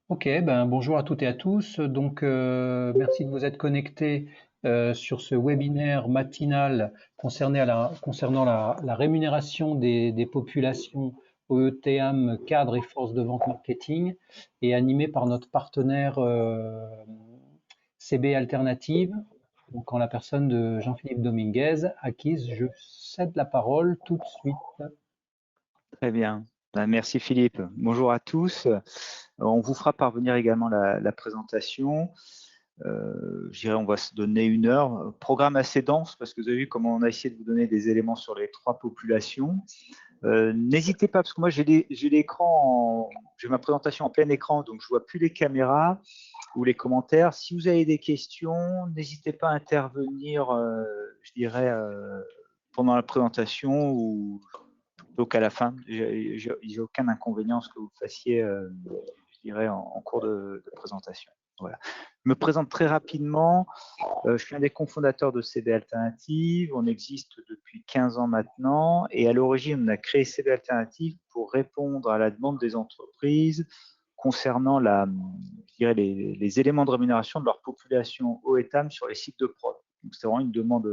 Ok, ben bonjour à toutes et à tous. Merci de vous être connectés sur ce webinaire matinal concernant la rémunération des populations OETAM, cadre et force de vente marketing, et animé par notre partenaire CB Alternative, donc en la personne de Jean-Philippe Dominguez, à qui je cède la parole tout de suite. Très bien. Merci Philippe. Bonjour à tous. On vous fera parvenir également la présentation. Je dirais on va se donner 1 heure. Programme assez dense parce que vous avez vu comment on a essayé de vous donner des éléments sur les 3 populations. N'hésitez pas, parce que moi j'ai l'écran, j'ai ma présentation en plein écran, donc je vois plus les caméras ou les commentaires. Si vous avez des questions, n'hésitez pas à intervenir, je dirais, pendant la présentation ou donc à la fin. J'ai aucun inconvénient à ce que vous fassiez, je dirais, en cours de présentation. Voilà. Je me présente très rapidement. Je suis un des cofondateurs de CB Alternative. On existe depuis 15 ans maintenant. Et à l'origine, on a créé CB Alternative pour répondre à la demande des entreprises concernant je dirais les éléments de rémunération de leur population OETAM sur les sites de prod. C'est vraiment une demande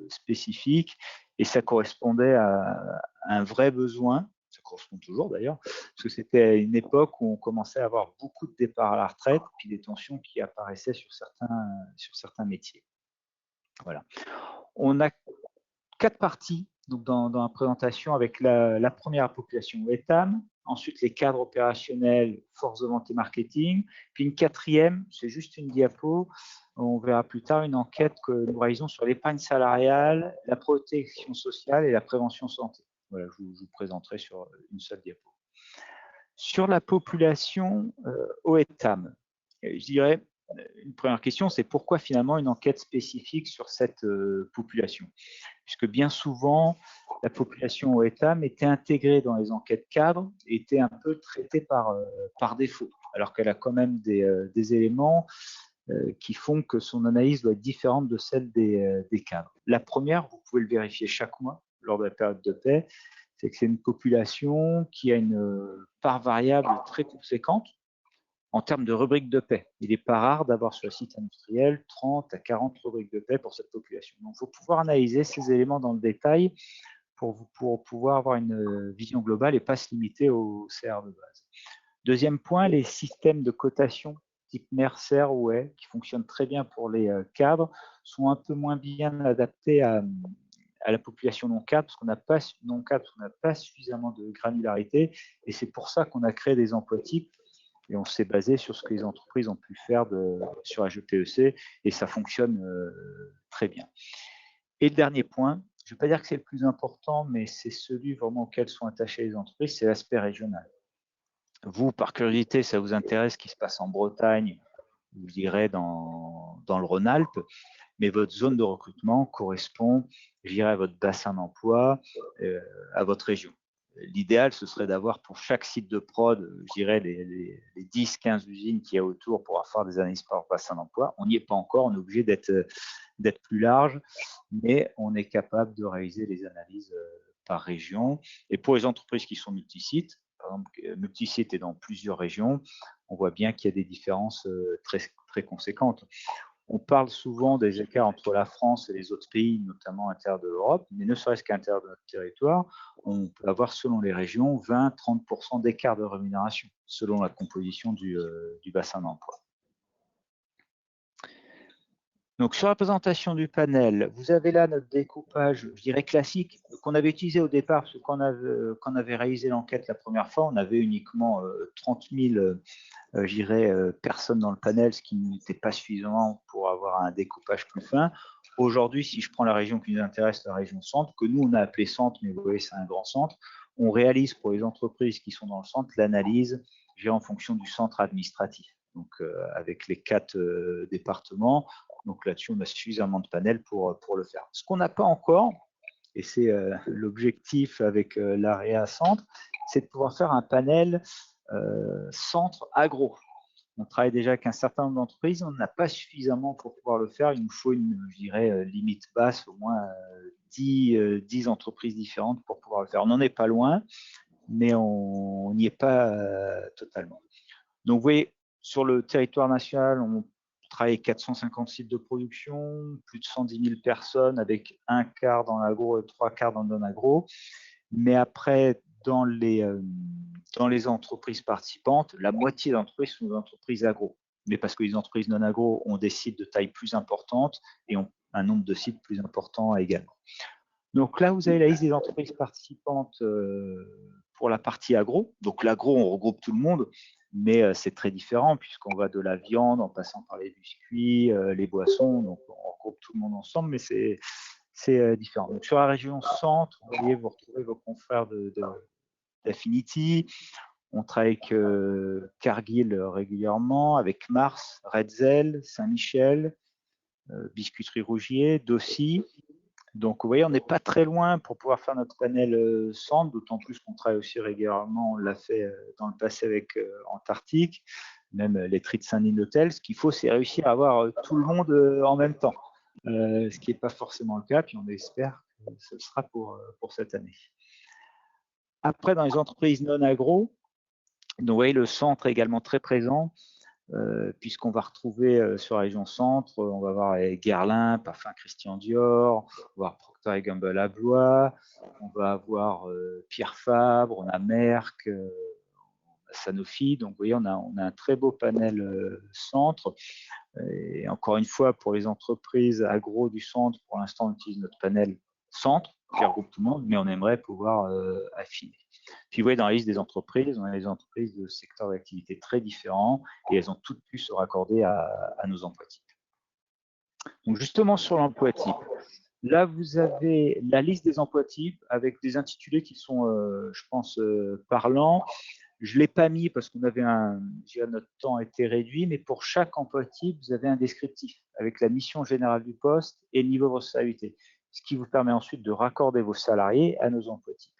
spécifique et ça correspondait à un vrai besoin. Ça correspond toujours d'ailleurs, parce que c'était une époque où on commençait à avoir beaucoup de départs à la retraite, puis des tensions qui apparaissaient sur certains métiers. Voilà. On a 4 parties donc dans la présentation avec la première population ETAM, ensuite les cadres opérationnels, force de vente et marketing, puis une 4e, c'est juste une diapo, on verra plus tard une enquête que nous réalisons sur l'épargne salariale, la protection sociale et la prévention santé. Voilà, je vous présenterai sur une seule diapo. Sur la population OETAM, je dirais, une première question, c'est pourquoi finalement une enquête spécifique sur cette population? Puisque bien souvent, la population OETAM était intégrée dans les enquêtes cadres et était un peu traitée par défaut, alors qu'elle a quand même des éléments qui font que son analyse doit être différente de celle des cadres. La première, vous pouvez le vérifier chaque mois lors de la période de paie, c'est que c'est une population qui a une part variable très conséquente en termes de rubriques de paie. Il n'est pas rare d'avoir sur le site industriel 30 à 40 rubriques de paie pour cette population. Donc, il faut pouvoir analyser ces éléments dans le détail pour pouvoir avoir une vision globale et pas se limiter au CR de base. Deuxième point, les systèmes de cotation type Mercer ou E, qui fonctionnent très bien pour les cadres, sont un peu moins bien adaptés à la population non cadre, parce qu'on n'a pas suffisamment de granularité, et c'est pour ça qu'on a créé des emplois types, et on s'est basé sur ce que les entreprises ont pu faire sur HEPEC, et ça fonctionne très bien. Et le dernier point, je ne vais pas dire que c'est le plus important, mais c'est celui vraiment auquel sont attachées les entreprises, c'est l'aspect régional. Vous, par curiosité, ça vous intéresse ce qui se passe en Bretagne, vous direz dans le Rhône-Alpes, mais votre zone de recrutement correspond, je dirais, à votre bassin d'emploi, à votre région. L'idéal, ce serait d'avoir pour chaque site de prod, je dirais, les 10-15 usines qu'il y a autour pour avoir des analyses par bassin d'emploi. On n'y est pas encore, on est obligé d'être plus large, mais on est capable de réaliser les analyses par région. Et pour les entreprises qui sont multisites, par exemple, multisites et dans plusieurs régions, on voit bien qu'il y a des différences très, très conséquentes. On parle souvent des écarts entre la France et les autres pays, notamment à l'intérieur de l'Europe, mais ne serait-ce qu'à l'intérieur de notre territoire, on peut avoir selon les régions 20-30% d'écart de rémunération selon la composition du bassin d'emploi. Donc sur la présentation du panel, vous avez là notre découpage, je dirais classique, qu'on avait utilisé au départ, parce que quand on avait réalisé l'enquête la première fois, on avait uniquement 30 000 je dirais, personnes dans le panel, ce qui n'était pas suffisant pour avoir un découpage plus fin. Aujourd'hui, si je prends la région qui nous intéresse, la région centre, que nous on a appelé centre, mais vous voyez c'est un grand centre, on réalise pour les entreprises qui sont dans le centre l'analyse en fonction du centre administratif, donc avec les 4 départements. Donc là-dessus, on a suffisamment de panels pour le faire. Ce qu'on n'a pas encore, et c'est l'objectif avec l'AREA Centre, c'est de pouvoir faire un panel centre agro. On travaille déjà avec un certain nombre d'entreprises, on n'a pas suffisamment pour pouvoir le faire. Il nous faut je dirais, limite basse, au moins 10 entreprises différentes pour pouvoir le faire. On n'en est pas loin, mais on n'y est pas totalement. Donc, vous voyez, sur le territoire national, on travaille 450 sites de production, plus de 110 000 personnes avec un quart dans l'agro et trois quarts dans le non-agro. Mais après, dans les entreprises participantes, la moitié d'entreprises sont des entreprises agro. Mais parce que les entreprises non-agro ont des sites de taille plus importante et ont un nombre de sites plus important également. Donc là, vous avez la liste des entreprises participantes pour la partie agro. Donc l'agro, on regroupe tout le monde, mais c'est très différent puisqu'on va de la viande en passant par les biscuits, les boissons. Donc on regroupe tout le monde ensemble, mais c'est différent. Donc sur la région centre, vous voyez, vous retrouvez vos confrères d'Affinity. On travaille avec Cargill régulièrement, avec Mars, Redzel, Saint-Michel, Biscuiterie Rougier, Dossi. Donc, vous voyez, on n'est pas très loin pour pouvoir faire notre panel centre, d'autant plus qu'on travaille aussi régulièrement, on l'a fait dans le passé avec Antarctique, même les Tri de Saint-Denis d'Hôtel. Ce qu'il faut, c'est réussir à avoir tout le monde en même temps, ce qui n'est pas forcément le cas, puis on espère que ce sera pour cette année. Après, dans les entreprises non agro, donc, vous voyez, le centre est également très présent. Puisqu'on va retrouver sur la région centre, on va voir Guerlain, Parfum Christian Dior, on va voir Procter & Gamble à Blois, on va avoir Pierre Fabre, on a Merck, on a Sanofi. Donc vous voyez, on a un très beau panel centre. Et encore une fois, pour les entreprises agro du centre, pour l'instant, on utilise notre panel centre qui regroupe tout le monde, mais on aimerait pouvoir affiner. Puis vous voyez, dans la liste des entreprises, on a des entreprises de secteurs d'activité très différents et elles ont toutes pu se raccorder à nos emplois types. Donc justement sur l'emploi type, là vous avez la liste des emplois types avec des intitulés qui sont, je pense, parlants. Je ne l'ai pas mis parce qu'on avait notre temps était réduit, mais pour chaque emploi type, vous avez un descriptif avec la mission générale du poste et le niveau de responsabilité, ce qui vous permet ensuite de raccorder vos salariés à nos emplois types.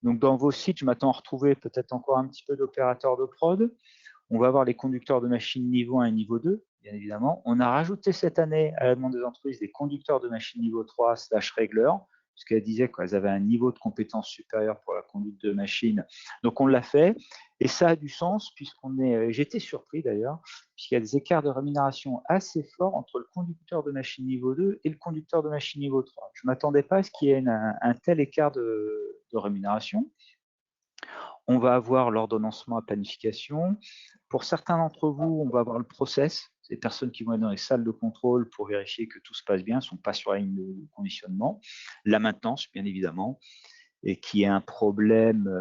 Donc, dans vos sites, je m'attends à retrouver peut-être encore un petit peu d'opérateurs de prod. On va avoir les conducteurs de machines niveau 1 et niveau 2, bien évidemment. On a rajouté cette année, à la demande des entreprises, des conducteurs de machines niveau 3 / régleurs, puisqu'elles disaient qu'elles avaient un niveau de compétence supérieur pour la conduite de machines. Donc, on l'a fait. Et ça a du sens, puisqu'on est, j'étais surpris d'ailleurs, puisqu'il y a des écarts de rémunération assez forts entre le conducteur de machine niveau 2 et le conducteur de machine niveau 3. Je ne m'attendais pas à ce qu'il y ait un tel écart de rémunération. On va avoir l'ordonnancement à planification. Pour certains d'entre vous, on va avoir le process. Ces personnes qui vont être dans les salles de contrôle pour vérifier que tout se passe bien, ne sont pas sur la ligne de conditionnement. La maintenance, bien évidemment, et qui est un problème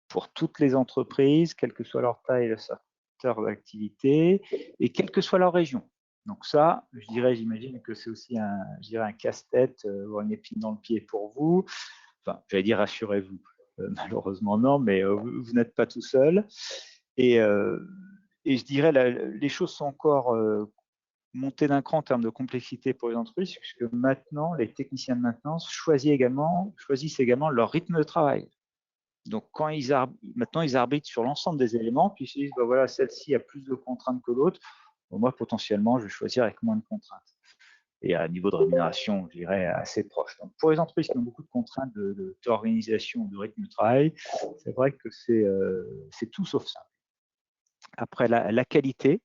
pour toutes les entreprises, quelle que soit leur taille et le secteur d'activité, et quelle que soit leur région. Donc ça, j'imagine que c'est aussi un casse-tête, ou une épine dans le pied pour vous. Enfin, j'allais dire, rassurez-vous. Malheureusement, non, mais vous n'êtes pas tout seul. Et je dirais, les choses sont encore montées d'un cran en termes de complexité pour les entreprises, puisque maintenant, les techniciens de maintenance choisissent également leur rythme de travail. Donc, maintenant, ils arbitrent sur l'ensemble des éléments, puis ils se disent, bah, voilà, celle-ci a plus de contraintes que l'autre. Bon, moi, potentiellement, je vais choisir avec moins de contraintes. Et à un niveau de rémunération, je dirais, assez proche. Donc, pour les entreprises qui ont beaucoup de contraintes d'organisation ou de rythme de travail, c'est vrai que c'est tout sauf simple. Après, la qualité,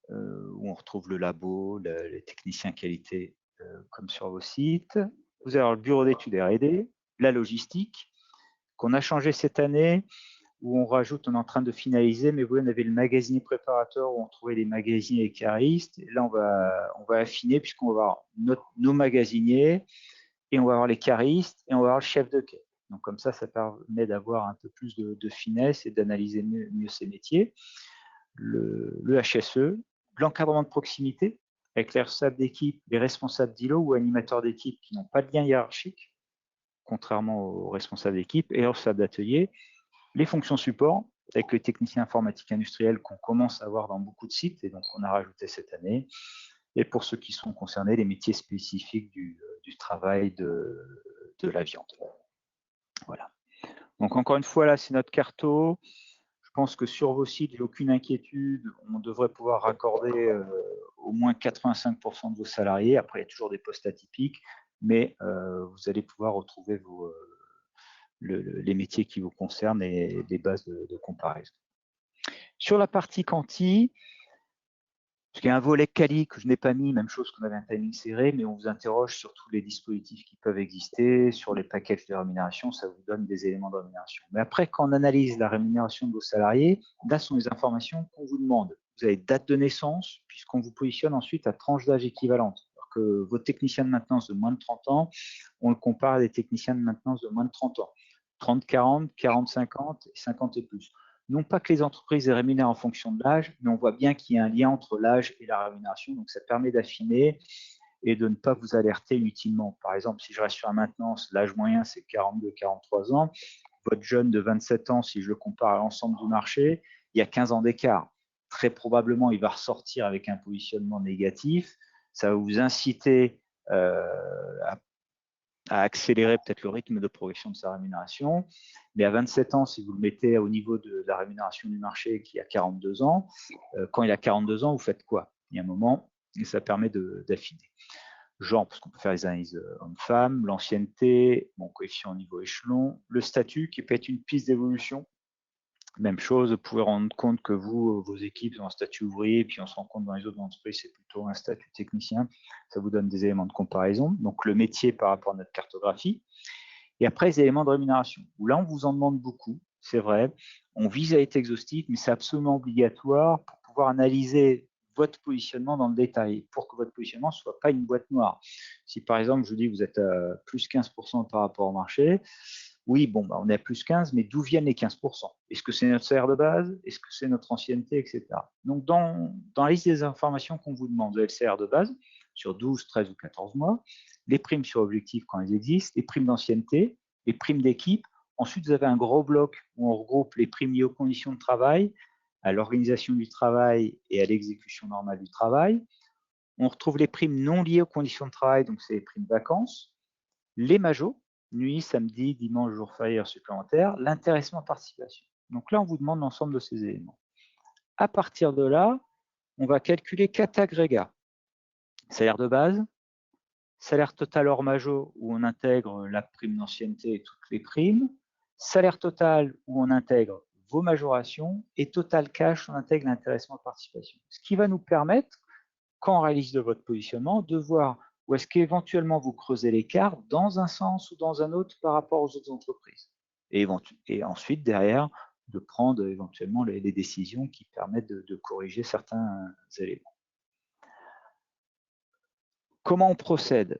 où on retrouve le labo, les techniciens qualité, comme sur vos sites. Vous avez le bureau d'études R&D, la logistique, qu'on a changé cette année, où on rajoute, on est en train de finaliser, mais vous voyez, on avait le magasinier préparateur où on trouvait les magasiniers et caristes. Et là, on va affiner puisqu'on va avoir nos magasiniers et on va avoir les caristes et on va avoir le chef de quai. Donc comme ça permet d'avoir un peu plus de finesse et d'analyser mieux ces métiers. Le HSE, l'encadrement de proximité avec les responsables d'équipe, les responsables d'îlot ou animateurs d'équipe qui n'ont pas de lien hiérarchique, contrairement aux responsables d'équipe et aux responsables d'atelier. Les fonctions support, avec les techniciens informatiques industriels qu'on commence à avoir dans beaucoup de sites, et donc on a rajouté cette année. Et pour ceux qui sont concernés, les métiers spécifiques du travail de la viande. Voilà. Donc encore une fois, là, c'est notre carto. Je pense que sur vos sites, j'ai aucune inquiétude. On devrait pouvoir raccorder au moins 85% de vos salariés. Après, il y a toujours des postes atypiques, mais vous allez pouvoir retrouver les métiers qui vous concernent et des bases de comparaison. Sur la partie quanti, parce qu'il y a un volet quali que je n'ai pas mis, même chose qu'on avait un timing serré, mais on vous interroge sur tous les dispositifs qui peuvent exister, sur les packages de rémunération, ça vous donne des éléments de rémunération. Mais après, quand on analyse la rémunération de vos salariés, là sont les informations qu'on vous demande. Vous avez date de naissance, puisqu'on vous positionne ensuite à tranche d'âge équivalente. Alors que vos techniciens de maintenance de moins de 30 ans, on le compare à des techniciens de maintenance de moins de 30 ans. 30, 40, 40, 50 et 50 et plus. Non pas que les entreprises les rémunèrent en fonction de l'âge, mais on voit bien qu'il y a un lien entre l'âge et la rémunération. Donc, ça permet d'affiner et de ne pas vous alerter inutilement. Par exemple, si je reste sur la maintenance, l'âge moyen, c'est 42, 43 ans. Votre jeune de 27 ans, si je le compare à l'ensemble du marché, il y a 15 ans d'écart. Très probablement, il va ressortir avec un positionnement négatif. Ça va vous inciter à accélérer peut-être le rythme de progression de sa rémunération. Mais à 27 ans, si vous le mettez au niveau de la rémunération du marché qui a 42 ans, quand il a 42 ans, vous faites quoi? Il y a un moment, et ça permet d'affiner. Genre, parce qu'on peut faire les analyses hommes-femmes, l'ancienneté, mon coefficient au niveau échelon, le statut qui peut être une piste d'évolution. Même chose, vous pouvez rendre compte que vous, vos équipes ont un statut ouvrier, puis on se rend compte dans les autres entreprises, c'est plutôt un statut technicien. Ça vous donne des éléments de comparaison. Donc, le métier par rapport à notre cartographie. Et après, les éléments de rémunération, où là, on vous en demande beaucoup, c'est vrai. On vise à être exhaustif, mais c'est absolument obligatoire pour pouvoir analyser votre positionnement dans le détail, pour que votre positionnement ne soit pas une boîte noire. Si par exemple, je vous dis que vous êtes à plus 15% par rapport au marché, oui, bon, bah, on est à plus 15, mais d'où viennent les 15%? Est-ce que c'est notre salaire de base? Est-ce que c'est notre ancienneté, etc. Donc, dans la liste des informations qu'on vous demande, vous avez le salaire de base sur 12, 13 ou 14 mois, les primes sur objectif quand elles existent, les primes d'ancienneté, les primes d'équipe. Ensuite, vous avez un gros bloc où on regroupe les primes liées aux conditions de travail, à l'organisation du travail et à l'exécution normale du travail. On retrouve les primes non liées aux conditions de travail, donc c'est les primes vacances, les majos, nuit, samedi, dimanche, jour férié, heures supplémentaires, l'intéressement participation. Donc là, on vous demande l'ensemble de ces éléments. À partir de là, on va calculer 4 agrégats. Salaire de base, salaire total hors majo, où on intègre la prime d'ancienneté et toutes les primes, salaire total, où on intègre vos majorations, et total cash, on intègre l'intéressement participation. Ce qui va nous permettre, quand on réalise de votre positionnement, de voir où est-ce qu'éventuellement vous creusez l'écart dans un sens ou dans un autre par rapport aux autres entreprises. Et ensuite, derrière, de prendre éventuellement les décisions qui permettent de corriger certains éléments. Comment on procède?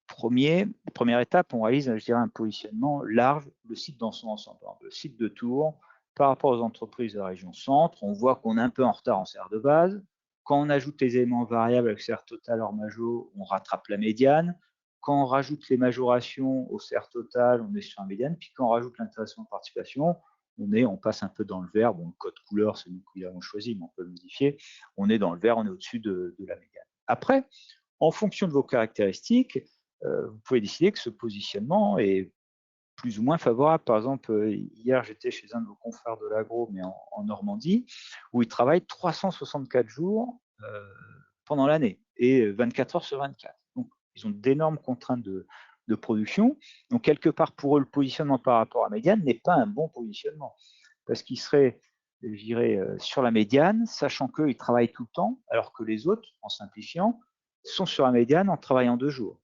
Première étape, on réalise, je dirais, un positionnement large, le site dans son ensemble. Le site de Tours, par rapport aux entreprises de la région centre, on voit qu'on est un peu en retard en salaire de base. Quand on ajoute les éléments variables avec salaire total hors majo, on rattrape la médiane. Quand on rajoute les majorations au salaire total, on est sur un médiane. Puis quand on rajoute l'intéressement de participation, on passe un peu dans le vert. Bon, le code couleur, c'est nous qui l'avons choisi, mais on peut le modifier. On est dans le vert, on est au-dessus de la médiane. Après, en fonction de vos caractéristiques, vous pouvez décider que ce positionnement est plus ou moins favorable. Par exemple, hier, j'étais chez un de vos confrères de l'agro, mais en Normandie, où ils travaillent 364 jours pendant l'année et 24 heures sur 24. Donc, ils ont d'énormes contraintes de production. Donc, quelque part, pour eux, le positionnement par rapport à médiane n'est pas un bon positionnement, parce qu'ils seraient, je dirais, sur la médiane, sachant qu'ils travaillent tout le temps, alors que les autres, en simplifiant, sont sur la médiane en travaillant 2 jours.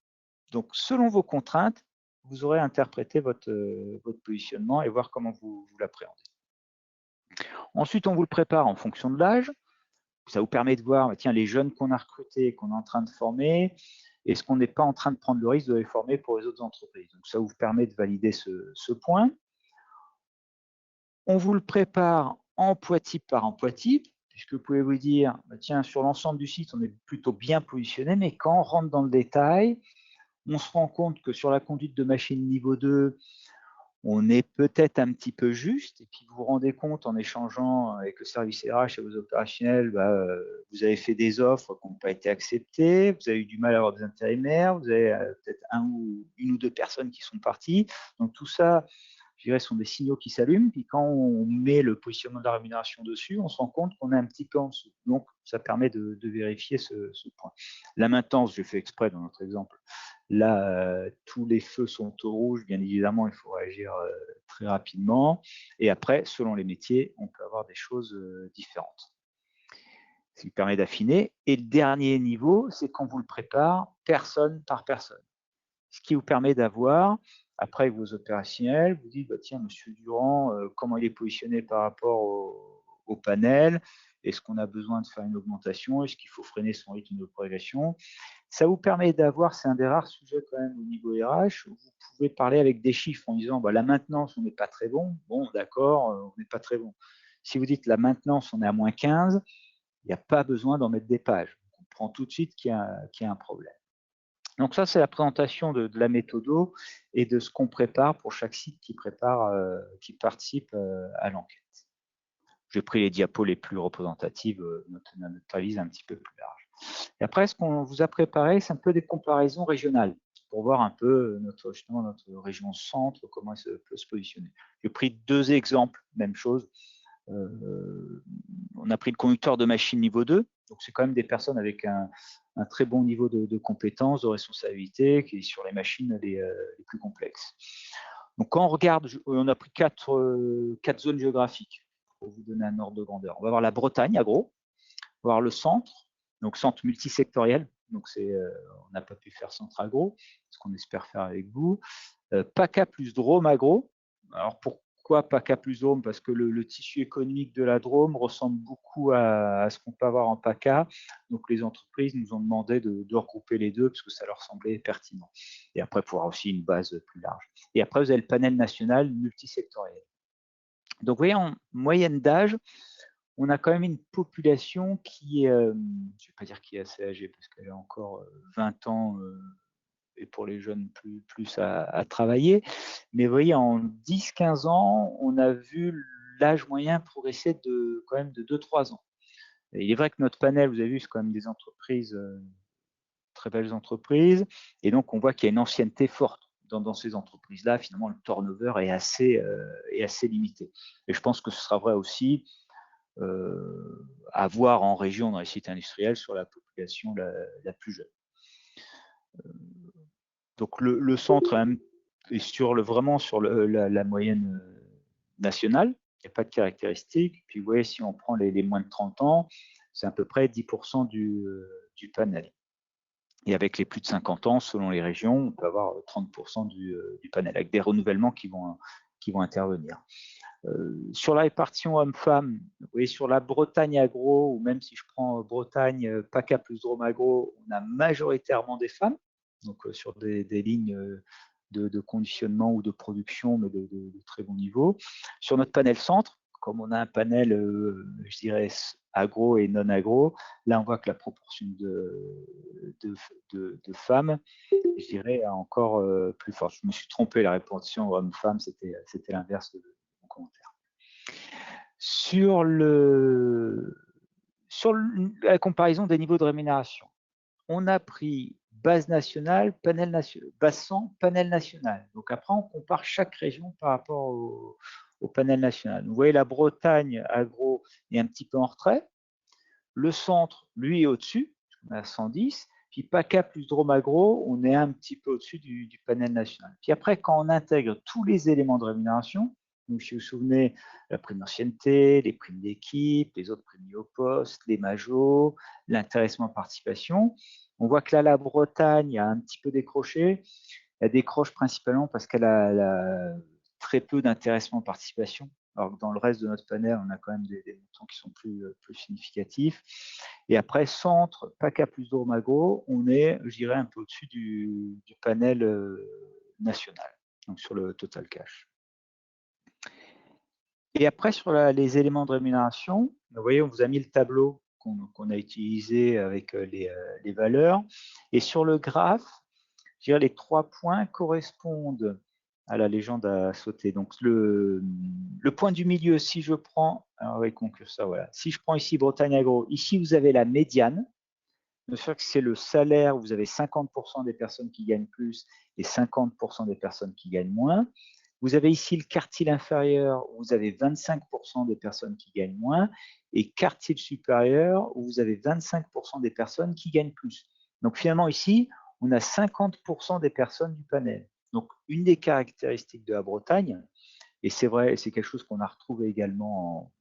Donc, selon vos contraintes, vous aurez interprété votre positionnement et voir comment vous l'appréhendez. Ensuite, on vous le prépare en fonction de l'âge. Ça vous permet de voir, tiens, les jeunes qu'on a recrutés, qu'on est en train de former, est-ce qu'on n'est pas en train de prendre le risque de les former pour les autres entreprises? Donc, ça vous permet de valider ce point. On vous le prépare emploi type par emploi type, puisque vous pouvez vous dire, tiens, sur l'ensemble du site, on est plutôt bien positionné, mais quand on rentre dans le détail, on se rend compte que sur la conduite de machine niveau 2, on est peut-être un petit peu juste, et puis vous vous rendez compte en échangeant avec le service RH et vos opérationnels, vous avez fait des offres qui n'ont pas été acceptées, vous avez eu du mal à avoir des intérimaires, vous avez peut-être une ou deux personnes qui sont parties. Donc tout ça, je dirais, sont des signaux qui s'allument. Puis quand on met le positionnement de la rémunération dessus, on se rend compte qu'on est un petit peu en dessous. Donc ça permet de vérifier ce point. La maintenance, j'ai fait exprès dans notre exemple, Là, tous les feux sont au rouge, bien évidemment, il faut réagir très rapidement. Et après, selon les métiers, on peut avoir des choses différentes. Ce qui permet d'affiner. Et le dernier niveau, c'est quand vous le préparez personne par personne. Ce qui vous permet d'avoir, après vos opérationnels, vous dites, bah, tiens, Monsieur Durand, comment il est positionné par rapport au panel? Est-ce qu'on a besoin de faire une augmentation? Est-ce qu'il faut freiner son rythme de progression? Ça vous permet d'avoir, c'est un des rares sujets quand même au niveau RH, où vous pouvez parler avec des chiffres en disant, bah, la maintenance, on n'est pas très bon. Bon, d'accord, on n'est pas très bon. Si vous dites la maintenance, on est à moins 15, il n'y a pas besoin d'en mettre des pages. On comprend tout de suite qu'il y a un problème. Donc ça, c'est la présentation de la méthodo et de ce qu'on prépare pour chaque site qui participe à l'enquête. J'ai pris les diapos les plus représentatives, notre analyse un petit peu plus large. Et après, ce qu'on vous a préparé, c'est un peu des comparaisons régionales pour voir un peu justement notre région centre, comment elle peut se positionner. J'ai pris 2 exemples, même chose. On a pris le conducteur de machine niveau 2, donc c'est quand même des personnes avec un très bon niveau de compétences, de responsabilité, qui est sur les machines les plus complexes. Donc quand on regarde, on a pris 4 zones géographiques, pour vous donner un ordre de grandeur. On va voir la Bretagne, agro, on va voir le centre, donc centre multisectoriel, donc on n'a pas pu faire centre agro, ce qu'on espère faire avec vous. PACA plus Drôme agro, alors pourquoi PACA plus Drôme? Parce que le tissu économique de la Drôme ressemble beaucoup à ce qu'on peut avoir en PACA. Donc les entreprises nous ont demandé de regrouper les deux parce que ça leur semblait pertinent. Et après, pour avoir aussi une base plus large. Et après, vous avez le panel national multisectoriel. Donc vous voyez, en moyenne d'âge, on a quand même une population qui est, je ne vais pas dire qui est assez âgée parce qu'elle a encore 20 ans et pour les jeunes plus à travailler. Mais vous voyez, en 10-15 ans, on a vu l'âge moyen progresser quand même de 2-3 ans. Et il est vrai que notre panel, vous avez vu, c'est quand même des entreprises, très belles entreprises. Et donc, on voit qu'il y a une ancienneté forte dans ces entreprises-là. Finalement, le turnover est assez limité. Et je pense que ce sera vrai aussi à voir en région, dans les sites industriels, sur la population la plus jeune. Donc le centre est vraiment sur la moyenne nationale, il n'y a pas de caractéristiques. Puis vous voyez, si on prend les moins de 30 ans, c'est à peu près 10% du panel. Et avec les plus de 50 ans, selon les régions, on peut avoir 30% du panel, avec des renouvellements qui vont intervenir. Sur la répartition hommes-femmes, vous voyez, sur la Bretagne agro, ou même si je prends Bretagne, PACA plus Drôme agro, on a majoritairement des femmes, donc sur des lignes de conditionnement ou de production, mais de très bon niveau. Sur notre panel centre, comme on a un panel, je dirais, agro et non agro, là on voit que la proportion de femmes, je dirais, est encore plus forte. Je me suis trompé, la répartition homme-femme, c'était l'inverse de mon commentaire. Sur la comparaison des niveaux de rémunération, on a pris base nationale, base 100, panel national. Donc après, on compare chaque région par rapport au panel national. Vous voyez, la Bretagne agro est un petit peu en retrait. Le centre, lui, est au-dessus, on a 110. Puis PACA plus Drôme agro, on est un petit peu au-dessus du panel national. Puis après, quand on intègre tous les éléments de rémunération, donc si vous vous souvenez, la prime d'ancienneté, les primes d'équipe, les autres primes liées au poste, les majos, l'intéressement participation, on voit que là, la Bretagne a un petit peu décroché. Elle décroche principalement parce qu'elle a très peu d'intéressement participation. Alors que dans le reste de notre panel, on a quand même des montants qui sont plus significatifs. Et après, centre, PACA plus Drôme agro, on est, je dirais, un peu au-dessus du panel national, donc sur le total cash. Et après, sur les éléments de rémunération, vous voyez, on vous a mis le tableau qu'on a utilisé avec les valeurs. Et sur le graphe, je dirais, les 3 points correspondent à la légende à sauter. Donc, le point du milieu, si je prends, alors oui, conclure ça, voilà. Si je prends ici Bretagne agro, ici, vous avez la médiane. De fait que c'est le salaire, vous avez 50% des personnes qui gagnent plus et 50% des personnes qui gagnent moins. Vous avez ici le quartile inférieur, où vous avez 25% des personnes qui gagnent moins, et quartile supérieur, où vous avez 25% des personnes qui gagnent plus. Donc finalement ici, on a 50% des personnes du panel. Donc, une des caractéristiques de la Bretagne, et c'est vrai, c'est quelque chose qu'on a retrouvé également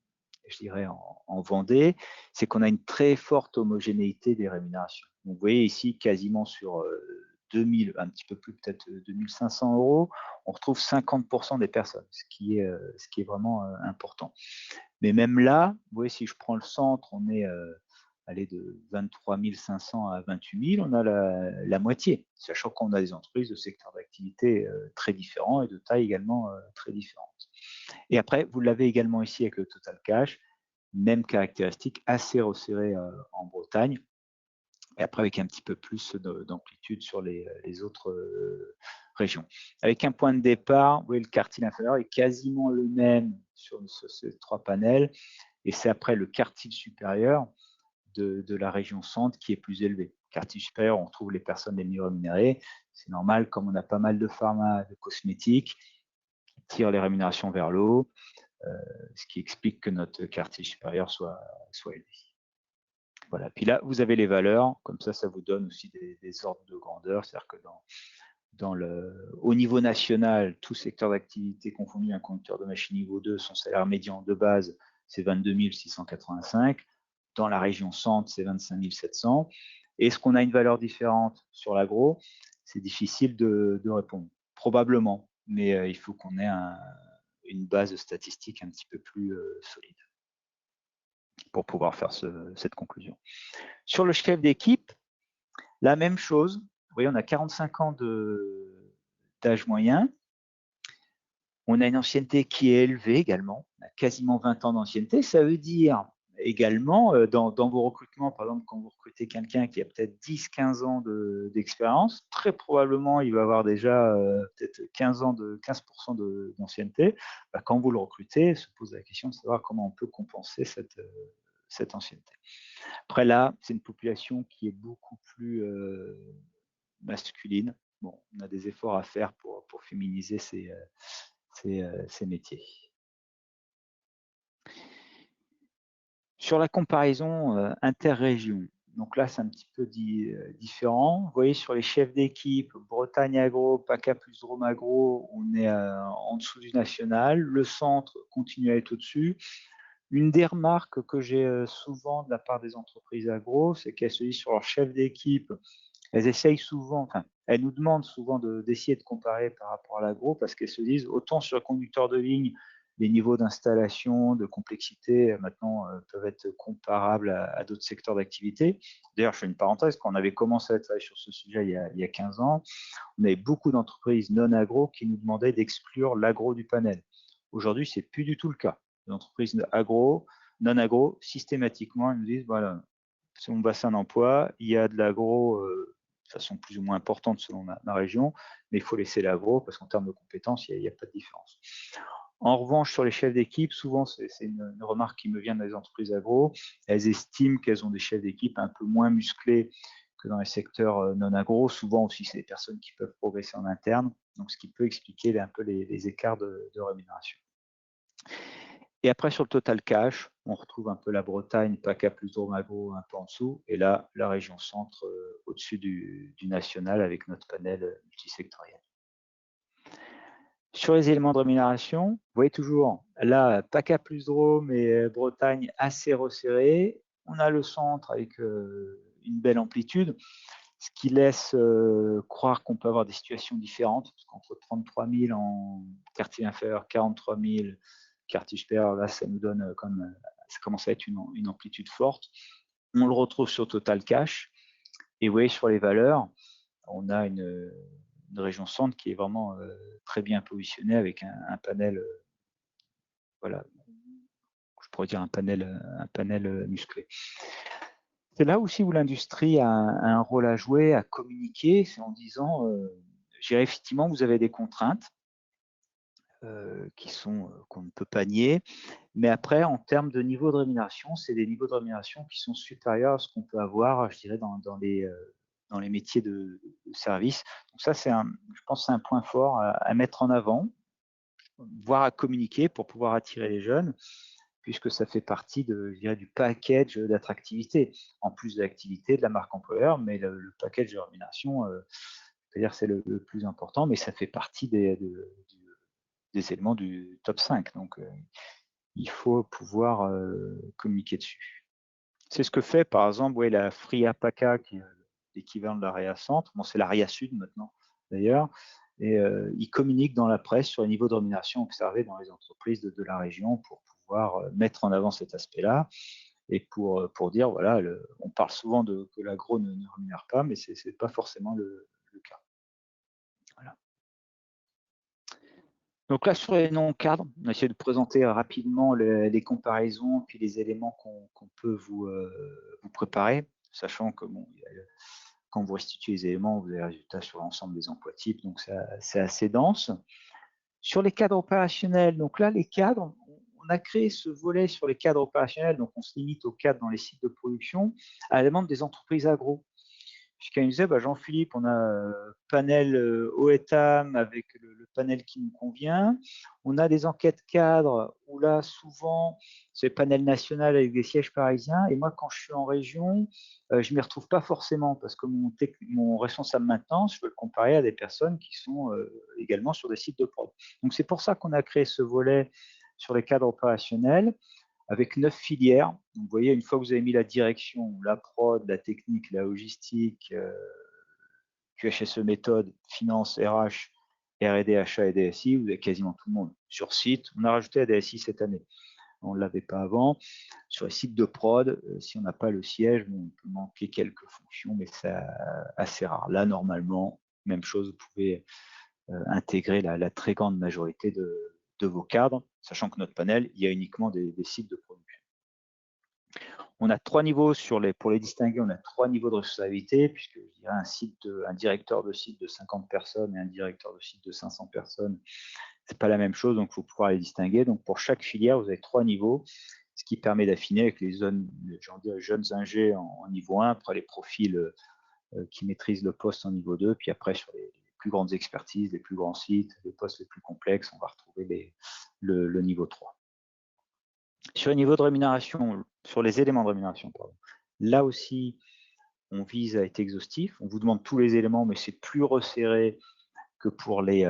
je dirais en Vendée, c'est qu'on a une très forte homogénéité des rémunérations. Donc, vous voyez ici, quasiment sur 2000, un petit peu plus peut-être 2500 €, on retrouve 50% des personnes, ce qui est vraiment important. Mais même là, vous voyez, si je prends le centre, on est allé de 23 500 à 28 000, on a la moitié, sachant qu'on a des entreprises de secteurs d'activité très différents et de taille également très différentes. Et après, vous l'avez également ici avec le total cash, même caractéristique assez resserrée en Bretagne, et après avec un petit peu plus d'amplitude sur les autres régions. Avec un point de départ, vous voyez, le quartile inférieur est quasiment le même sur ces 3 panels, et c'est après le quartile supérieur de la région centre qui est plus élevé. Quartile supérieur, on trouve les personnes les mieux rémunérées. C'est normal, comme on a pas mal de pharma, de cosmétiques, qui tirent les rémunérations vers le haut, ce qui explique que notre quartile supérieur soit élevé. Voilà. Puis là, vous avez les valeurs, comme ça vous donne aussi des ordres de grandeur, c'est-à-dire que au niveau national, tout secteur d'activité confondu, un conducteur de machine niveau 2, son salaire médian de base, c'est 22 685. Dans la région centre, c'est 25 700. Est-ce qu'on a une valeur différente sur l'agro? C'est difficile de répondre. Probablement, mais il faut qu'on ait une base statistique un petit peu plus solide pour pouvoir faire cette conclusion. Sur le chef d'équipe, la même chose. Vous voyez, on a 45 ans d'âge moyen. On a une ancienneté qui est élevée également. On a quasiment 20 ans d'ancienneté. Ça veut dire également, dans vos recrutements, par exemple, quand vous recrutez quelqu'un qui a peut-être 10-15 ans d'expérience, très probablement, il va avoir déjà peut-être 15% d'ancienneté. Bah, quand vous le recrutez, se pose la question de savoir comment on peut compenser cette ancienneté. Après là, c'est une population qui est beaucoup plus masculine. Bon, on a des efforts à faire pour féminiser ces métiers. Sur la comparaison interrégion, donc là c'est un petit peu différent. Vous voyez sur les chefs d'équipe, Bretagne Agro, PACA plus Drôme Agro, on est en dessous du national. Le centre continue à être au-dessus. Une des remarques que j'ai souvent de la part des entreprises agro, c'est qu'elles se disent sur leur chef d'équipe, elles essayent souvent, enfin, elles nous demandent souvent d'essayer de comparer par rapport à l'agro, parce qu'elles se disent, autant sur le conducteur de ligne, les niveaux d'installation, de complexité, maintenant, peuvent être comparables à d'autres secteurs d'activité. D'ailleurs, je fais une parenthèse, quand on avait commencé à travailler sur ce sujet il y a 15 ans, on avait beaucoup d'entreprises non agro qui nous demandaient d'exclure l'agro du panel. Aujourd'hui, c'est plus du tout le cas. Les entreprises agro, non agro, systématiquement, elles nous disent, voilà, c'est mon bassin d'emploi, il y a de l'agro de façon plus ou moins importante selon la région, mais il faut laisser l'agro parce qu'en termes de compétences, il n'y a pas de différence. En revanche, sur les chefs d'équipe, souvent, c'est une remarque qui me vient des entreprises agro, elles estiment qu'elles ont des chefs d'équipe un peu moins musclés que dans les secteurs non agro. Souvent aussi, c'est des personnes qui peuvent progresser en interne, donc ce qui peut expliquer un peu les écarts de rémunération. Et après, sur le total cash, on retrouve un peu la Bretagne, PACA plus Drôme Agro un peu en dessous, et là, la région centre au-dessus du national avec notre panel multisectoriel. Sur les éléments de rémunération, vous voyez toujours, là, PACA plus Drôme et Bretagne assez resserrés. On a le centre avec une belle amplitude, ce qui laisse croire qu'on peut avoir des situations différentes, parce qu'entre 33 000 en quartier inférieur, 43 000 quartier supérieur, là, ça nous donne comme ça commence à être une amplitude forte. On le retrouve sur Total Cash. Et vous voyez, sur les valeurs, on a une région centre qui est vraiment très bien positionnée avec un panel, voilà, je pourrais dire un panel musclé. C'est là aussi où l'industrie a un rôle à jouer, à communiquer, c'est en disant, effectivement, vous avez des contraintes qu'on ne peut pas nier, mais après, en termes de niveau de rémunération, c'est des niveaux de rémunération qui sont supérieurs à ce qu'on peut avoir, je dirais, dans les métiers de service. Donc ça, je pense que c'est un point fort à mettre en avant, voire à communiquer pour pouvoir attirer les jeunes, puisque ça fait partie je dirais, du package d'attractivité, en plus de l'activité de la marque employeur, mais le package de rémunération, c'est-à-dire c'est le plus important, mais ça fait partie des éléments du top 5. Donc, il faut pouvoir communiquer dessus. C'est ce que fait, par exemple, ouais, la Free Paca, qui est l'équivalent de l'AREA Centre. Bon, c'est l'AREA Sud maintenant, d'ailleurs. Et ils communiquent dans la presse sur les niveaux de rémunération observés dans les entreprises de la région pour pouvoir mettre en avant cet aspect-là et pour dire, voilà, on parle souvent que l'agro ne rémunère pas, mais ce n'est pas forcément le cas. Voilà. Donc là, sur les noms cadres, on a essayé de présenter rapidement les comparaisons puis les éléments qu'on peut vous préparer, sachant que bon, quand vous restituez les éléments, vous avez les résultats sur l'ensemble des emplois types, donc c'est assez dense. Sur les cadres opérationnels, donc là, les cadres, on a créé ce volet sur les cadres opérationnels, donc on se limite aux cadres dans les sites de production, à la demande des entreprises agro. Puisqu'il me disait, Jean-Philippe, on a panel OETAM avec le panel qui nous convient. On a des enquêtes cadres où là, souvent, c'est panel national avec des sièges parisiens. Et moi, quand je suis en région, je ne m'y retrouve pas forcément parce que mon responsable maintenance, je peux le comparer à des personnes qui sont également sur des sites de prod. Donc, c'est pour ça qu'on a créé ce volet sur les cadres opérationnels avec 9 filières. Donc, vous voyez, une fois que vous avez mis la direction, la prod, la technique, la logistique, QHSE méthode, finance, RH, R&D, achat et DSI, vous avez quasiment tout le monde sur site. On a rajouté la DSI cette année. On ne l'avait pas avant. Sur les sites de prod, si on n'a pas le siège, on peut manquer quelques fonctions, mais c'est assez rare. Là, normalement, même chose, vous pouvez intégrer la très grande majorité de vos cadres, sachant que notre panel, il y a uniquement des sites de production. On a 3 niveaux pour les distinguer, on a 3 niveaux de responsabilité, puisque je dirais un directeur de site de 50 personnes et un directeur de site de 500 personnes, c'est pas la même chose, donc il faut pouvoir les distinguer. Donc pour chaque filière, vous avez 3 niveaux, ce qui permet d'affiner avec les jeunes ingés en niveau 1, après les profils qui maîtrisent le poste en niveau 2, puis après sur les plus grandes expertises, les plus grands sites, les postes les plus complexes, on va retrouver le niveau 3. Sur les niveaux de rémunération, sur les éléments de rémunération, pardon, là aussi, on vise à être exhaustif. On vous demande tous les éléments, mais c'est plus resserré que pour les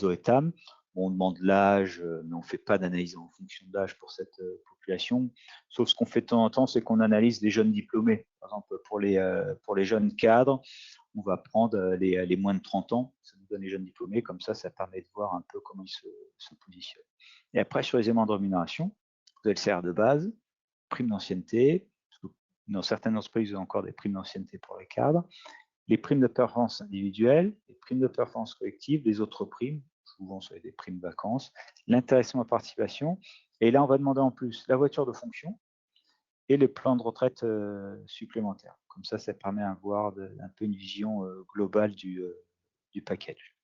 OETAM. On demande l'âge, mais on ne fait pas d'analyse en fonction de l'âge pour cette population. Sauf ce qu'on fait de temps en temps, c'est qu'on analyse les jeunes diplômés. Par exemple, pour les jeunes cadres, on va prendre les moins de 30 ans. Ça nous donne les jeunes diplômés. Comme ça permet de voir un peu comment ils se positionnent. Et après, sur les éléments de rémunération, vous avez le salaire de base, prime d'ancienneté. Dans certaines entreprises, vous avez encore des primes d'ancienneté pour les cadres, les primes de performance individuelles, les primes de performance collective, les autres primes, souvent c'est des primes vacances, l'intéressement à participation. Et là, on va demander en plus la voiture de fonction et les plans de retraite supplémentaires. Comme ça permet d'avoir un peu une vision globale du package.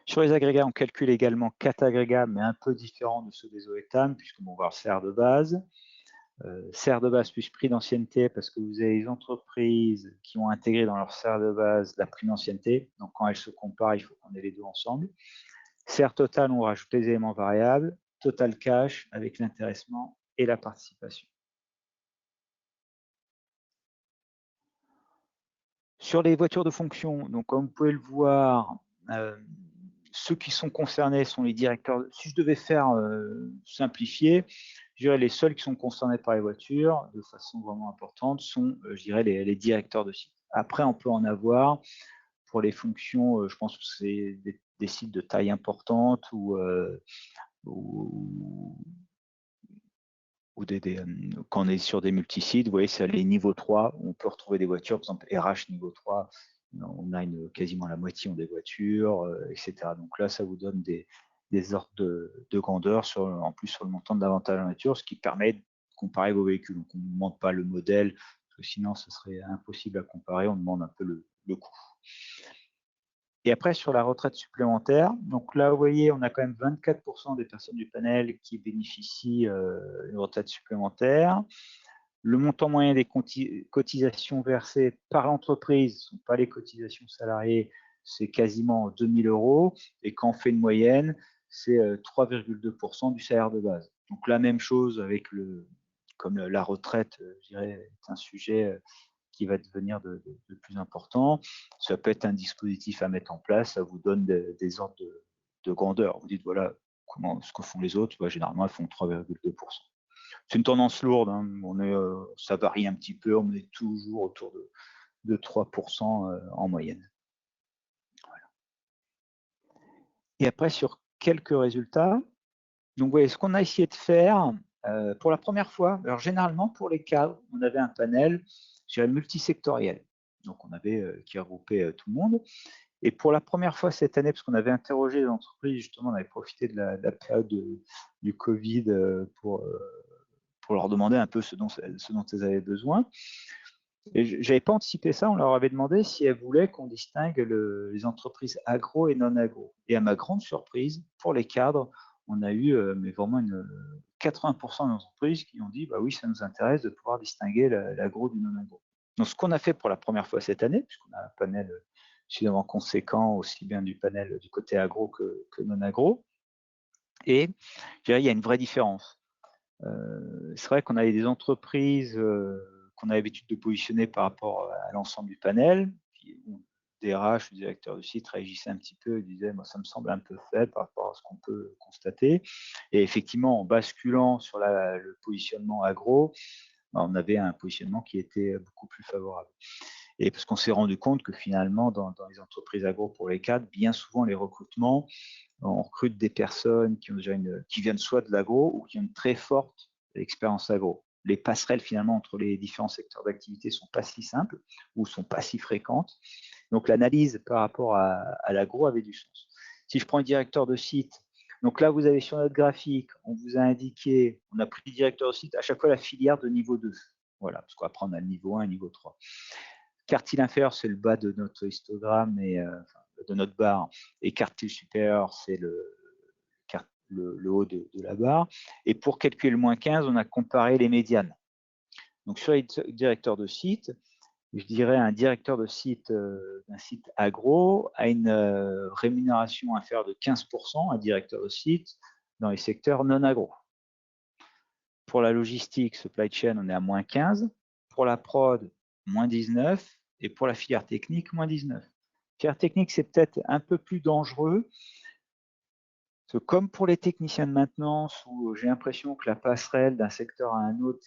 Sur les agrégats, on calcule également 4 agrégats, mais un peu différents de ceux des OETAM, puisqu'on va voir le salaire de base. Salaire de base plus prix d'ancienneté, parce que vous avez les entreprises qui ont intégré dans leur salaire de base la prime d'ancienneté. Donc, quand elles se comparent, il faut qu'on ait les deux ensemble. Salaire total, on rajoute les éléments variables. Total cash avec l'intéressement et la participation. Sur les voitures de fonction, donc comme vous pouvez le voir, ceux qui sont concernés sont les directeurs. Si je devais faire simplifier, je dirais les seuls qui sont concernés par les voitures de façon vraiment importante sont, je dirais, les directeurs de site. Après, on peut en avoir pour les fonctions, je pense que c'est des sites de taille importante ou quand on est sur des multisites, vous voyez, c'est les niveaux 3, on peut retrouver des voitures, par exemple RH niveau 3, on a quasiment la moitié ont des voitures, etc. Donc là, ça vous donne des ordres de grandeur, en plus sur le montant de l'avantage en nature, ce qui permet de comparer vos véhicules. Donc on ne demande pas le modèle, parce que sinon ce serait impossible à comparer, on demande un peu le coût. Et après, sur la retraite supplémentaire, donc là, vous voyez, on a quand même 24% des personnes du panel qui bénéficient d'une retraite supplémentaire. Le montant moyen des cotisations versées par l'entreprise, ce ne sont pas les cotisations salariées, c'est quasiment 2 000 €. Et quand on fait une moyenne, c'est 3,2% du salaire de base. Donc la même chose avec comme la retraite, je dirais, est un sujet qui va devenir de plus important. Ça peut être un dispositif à mettre en place, ça vous donne des ordres de grandeur. Vous dites, voilà, ce que font les autres, généralement, elles font 3,2%. C'est une tendance lourde, hein. Ça varie un petit peu, on est toujours autour de 3% en moyenne. Voilà. Et après, sur quelques résultats, donc vous voyez, ce qu'on a essayé de faire, pour la première fois, alors généralement pour les cadres, on avait un panel, je dirais, multisectoriel. Donc on avait qui regroupait tout le monde. Et pour la première fois cette année, parce qu'on avait interrogé les entreprises, justement, on avait profité de la période du Covid pour leur demander un peu ce dont elles avaient besoin. Et je n'avais pas anticipé ça, on leur avait demandé si elles voulaient qu'on distingue les entreprises agro et non agro. Et à ma grande surprise, pour les cadres, on a eu mais vraiment 80% d'entreprises qui ont dit bah oui, ça nous intéresse de pouvoir distinguer l'agro du non agro. Donc ce qu'on a fait pour la première fois cette année, puisqu'on a un panel suffisamment conséquent, aussi bien du panel du côté agro que non agro, et je dirais il y a une vraie différence. C'est vrai qu'on avait des entreprises qu'on a l'habitude de positionner par rapport à l'ensemble du panel. DRH, le directeur de site, réagissait un petit peu et disait moi, ça me semble un peu faible par rapport à ce qu'on peut constater. Et effectivement, en basculant sur le positionnement agro, on avait un positionnement qui était beaucoup plus favorable. Et parce qu'on s'est rendu compte que finalement, dans les entreprises agro pour les cadres, bien souvent, les recrutements, on recrute des personnes qui viennent soit de l'agro ou qui ont une très forte expérience agro. Les passerelles finalement entre les différents secteurs d'activité sont pas si simples ou sont pas si fréquentes. Donc l'analyse par rapport à l'agro avait du sens. Si je prends un directeur de site, donc là vous avez sur notre graphique, on vous a indiqué, on a pris directeur de site à chaque fois la filière de niveau 2. Voilà, parce qu'après on a le niveau 1 et le niveau 3. Quartile inférieur, c'est le bas de notre histogramme et de notre barre, et quartile supérieur, c'est le haut de la barre. Et pour calculer le moins 15, on a comparé les médianes. Donc sur les directeurs de site, je dirais un directeur de site d'un site agro a une rémunération inférieure de 15%, un directeur de site dans les secteurs non agro. Pour la logistique, supply chain, on est à moins 15. Pour la prod, moins 19. Et pour la filière technique, moins 19. Filière technique, c'est peut-être un peu plus dangereux. Parce que comme pour les techniciens de maintenance, où j'ai l'impression que la passerelle d'un secteur à un autre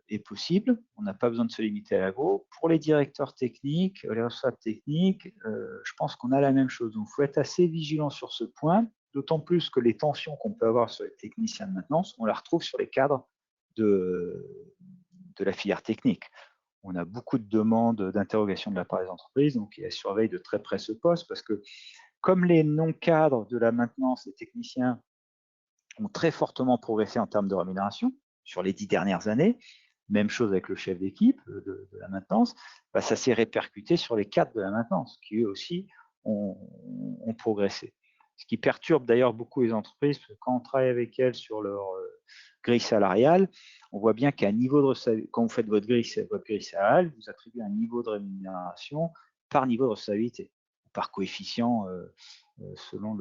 est possible, on n'a pas besoin de se limiter à l'agro. Pour les directeurs techniques, les responsables techniques, je pense qu'on a la même chose. Donc, il faut être assez vigilant sur ce point, d'autant plus que les tensions qu'on peut avoir sur les techniciens de maintenance, on la retrouve sur les cadres de la filière technique. On a beaucoup de demandes d'interrogation de la part des entreprises, donc ils surveillent de très près ce poste, parce que comme les non-cadres de la maintenance, les techniciens ont très fortement progressé en termes de rémunération sur les 10 dernières années, même chose avec le chef d'équipe de la maintenance, bah, ça s'est répercuté sur les cadres de la maintenance, qui eux aussi ont progressé. Ce qui perturbe d'ailleurs beaucoup les entreprises, parce que quand on travaille avec elles sur leur grille salariale, on voit bien qu'à un niveau de quand vous faites votre grille salariale, vous attribuez un niveau de rémunération par niveau de recevabilité, par coefficient selon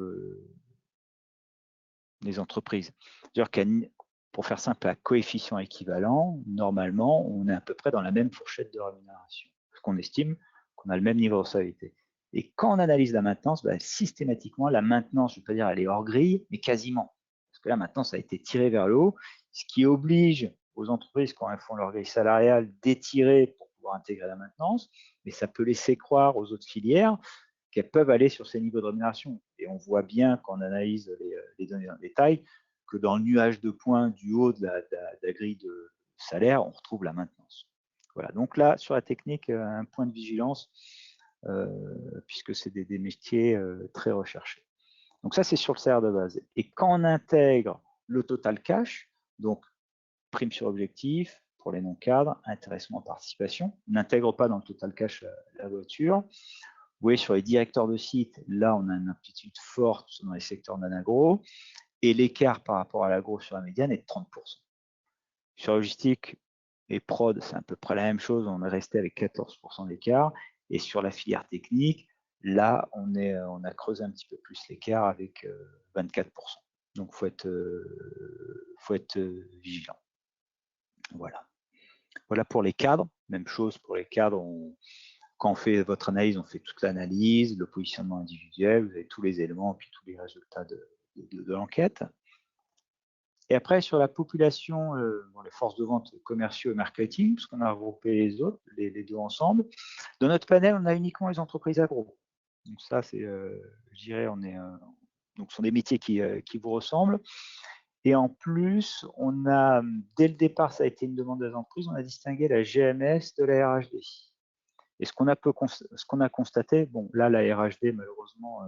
les entreprises. C'est-à-dire pour faire simple, à coefficient équivalent, normalement, on est à peu près dans la même fourchette de rémunération, parce qu'on estime qu'on a le même niveau de recevabilité. Et quand on analyse la maintenance, bah, systématiquement, la maintenance, je ne vais pas dire elle est hors grille, mais quasiment. Parce que là, maintenant, ça a été tiré vers le haut, ce qui oblige aux entreprises, quand elles font leur grille salariale, d'étirer pour pouvoir intégrer la maintenance, mais ça peut laisser croire aux autres filières qu'elles peuvent aller sur ces niveaux de rémunération. Et on voit bien, quand on analyse les données en détail, que dans le nuage de points du haut de la grille de salaire, on retrouve la maintenance. Voilà, donc là, sur la technique, un point de vigilance, puisque c'est des métiers très recherchés. Donc ça, c'est sur le salaire de base. Et quand on intègre le total cash, donc prime sur objectif pour les non-cadres, intéressement, participation, on n'intègre pas dans le total cash la voiture. Vous voyez, sur les directeurs de site, là, on a une aptitude forte dans les secteurs non-agro, et l'écart par rapport à l'agro sur la médiane est de 30%. Sur logistique et prod, c'est à peu près la même chose, on est resté avec 14% d'écart, et sur la filière technique, Là, on a creusé un petit peu plus l'écart avec 24%. Donc, faut être vigilant. Voilà. Voilà pour les cadres. Même chose pour les cadres. Quand on fait votre analyse, on fait toute l'analyse, le positionnement individuel, vous avez tous les éléments et puis tous les résultats de l'enquête. Et après, sur la population, les forces de vente commerciaux et marketing, parce qu'on a regroupé les autres, les deux ensemble. Dans notre panel, on a uniquement les entreprises agro. Donc ça, c'est, je dirais, donc ce sont des métiers qui vous ressemblent. Et en plus, on a, dès le départ, ça a été une demande des entreprises, on a distingué la GMS de la RHD. Et ce qu'on a constaté, bon, là, la RHD, malheureusement,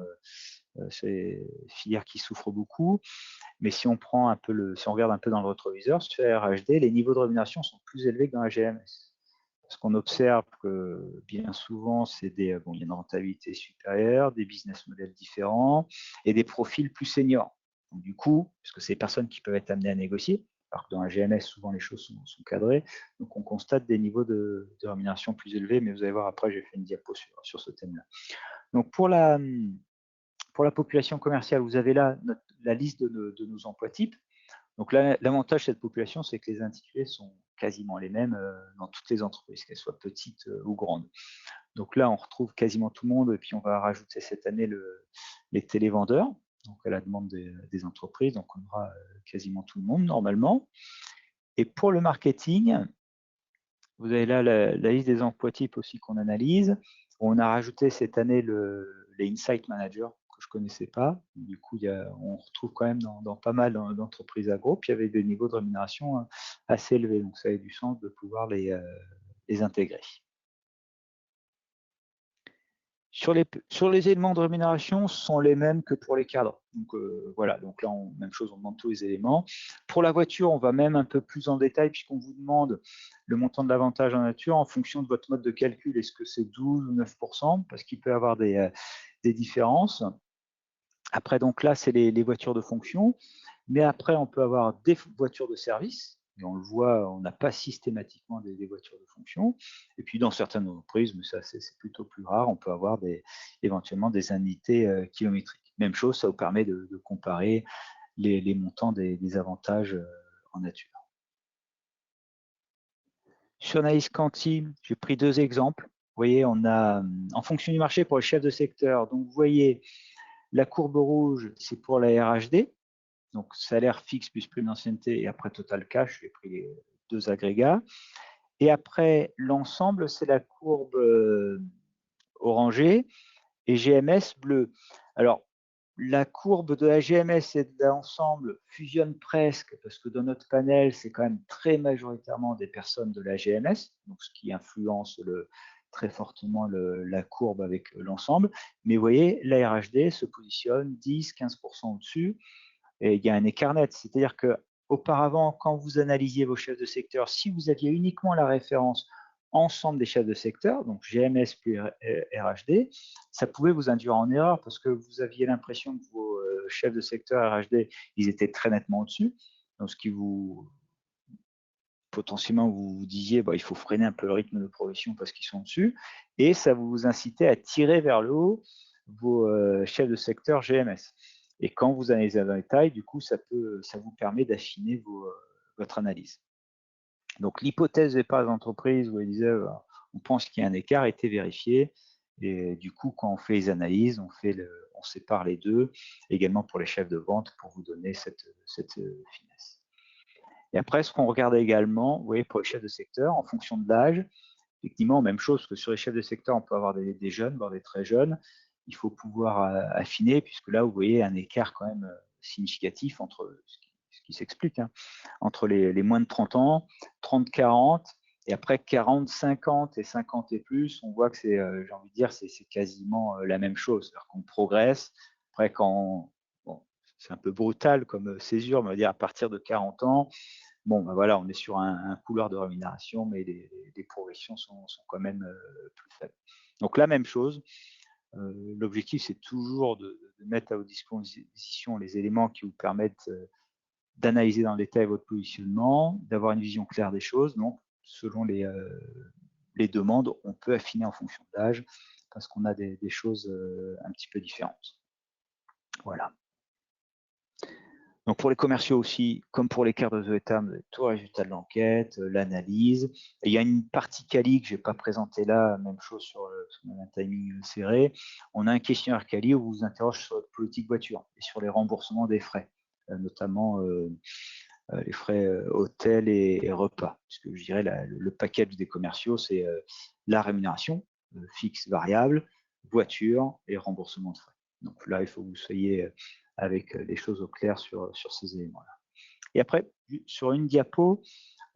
c'est une filière qui souffre beaucoup. Mais si on prend un peu si on regarde un peu dans le rétroviseur, sur la RHD, les niveaux de rémunération sont plus élevés que dans la GMS. Parce qu'on observe que bien souvent, il y a une rentabilité supérieure, des business models différents et des profils plus seniors. Donc, du coup, parce que c'est des personnes qui peuvent être amenées à négocier, alors que dans la GMS, souvent les choses sont cadrées, donc on constate des niveaux de rémunération plus élevés, mais vous allez voir après, j'ai fait une diapo sur ce thème-là. Donc pour la population commerciale, vous avez là la liste de nos emplois types. Donc l'avantage de cette population, c'est que les intitulés sont quasiment les mêmes dans toutes les entreprises, qu'elles soient petites ou grandes. Donc là, on retrouve quasiment tout le monde, et puis on va rajouter cette année les télévendeurs, donc à la demande des entreprises, donc on aura quasiment tout le monde normalement. Et pour le marketing, vous avez là la liste des emplois types aussi qu'on analyse. On a rajouté cette année les Insight Managers, que je ne connaissais pas. Du coup, on retrouve quand même dans pas mal d'entreprises agro, puis il y avait des niveaux de rémunération assez élevés. Donc, ça a du sens de pouvoir les intégrer. Sur les éléments de rémunération, ce sont les mêmes que pour les cadres. Donc voilà, donc là, même chose, on demande tous les éléments. Pour la voiture, on va même un peu plus en détail puisqu'on vous demande le montant de l'avantage en nature en fonction de votre mode de calcul. Est-ce que c'est 12 ou 9%? Parce qu'il peut y avoir des différences. Après, donc là, c'est les voitures de fonction. Mais après, on peut avoir des voitures de service. Et on le voit, on n'a pas systématiquement des voitures de fonction. Et puis, dans certaines entreprises, mais ça, c'est plutôt plus rare, on peut avoir éventuellement des indemnités kilométriques. Même chose, ça vous permet de comparer les montants des avantages en nature. Sur Naïs Canty, j'ai pris deux exemples. Vous voyez, on a, en fonction du marché pour les chefs de secteur, donc vous voyez, la courbe rouge, c'est pour la RHD. Donc, salaire fixe plus prime d'ancienneté et après total cash, j'ai pris les deux agrégats. Et après, l'ensemble, c'est la courbe orangée et GMS bleu. Alors, la courbe de la GMS et de l'ensemble fusionne presque parce que dans notre panel, c'est quand même très majoritairement des personnes de la GMS, donc ce qui influence très fortement la courbe avec l'ensemble. Mais vous voyez, la RHD se positionne 10-15% au-dessus. Et il y a un écart net, c'est-à-dire que auparavant, quand vous analysiez vos chefs de secteur, si vous aviez uniquement la référence ensemble des chefs de secteur, donc GMS plus RHD, ça pouvait vous induire en erreur parce que vous aviez l'impression que vos chefs de secteur RHD, ils étaient très nettement au-dessus, donc ce qui vous potentiellement vous disiez il faut freiner un peu le rythme de progression parce qu'ils sont dessus, et ça vous incitait à tirer vers le haut vos chefs de secteur GMS. Et quand vous analysez dans les détail, du coup, ça vous permet d'affiner votre analyse. Donc, l'hypothèse des parts d'entreprise où elle disait on pense qu'il y a un écart a été vérifiée. Et du coup, quand on fait les analyses, on sépare les deux, également pour les chefs de vente, pour vous donner cette finesse. Et après, ce qu'on regarde également, vous voyez, pour les chefs de secteur, en fonction de l'âge, effectivement, même chose, que sur les chefs de secteur, on peut avoir des jeunes, voire des très jeunes. Il faut pouvoir affiner, puisque là, vous voyez un écart quand même significatif entre ce qui s'explique, hein, entre les moins de 30 ans, 30-40, et après 40-50 et 50 et plus, on voit que c'est, j'ai envie de dire, c'est quasiment la même chose. C'est-à-dire qu'on progresse. Après, c'est un peu brutal comme césure, mais on va dire à partir de 40 ans, bon, voilà, on est sur un couloir de rémunération, mais les progressions sont quand même plus faibles. Donc la même chose, l'objectif c'est toujours de mettre à votre disposition les éléments qui vous permettent d'analyser dans le détail votre positionnement, d'avoir une vision claire des choses. Donc selon les demandes, on peut affiner en fonction de l'âge parce qu'on a des choses un petit peu différentes. Voilà. Donc pour les commerciaux aussi, comme pour les cadres de ETA, vous avez tout le résultat de l'enquête, l'analyse. Et il y a une partie quali que je n'ai pas présentée là, même chose sur un timing serré. On a un questionnaire quali où on vous interroge sur votre politique voiture et sur les remboursements des frais, notamment les frais hôtel et repas. Puisque je dirais le package des commerciaux, c'est la rémunération fixe, variable, voiture et remboursement de frais. Donc là, il faut que vous soyez avec les choses au clair sur ces éléments-là. Et après, sur une diapo,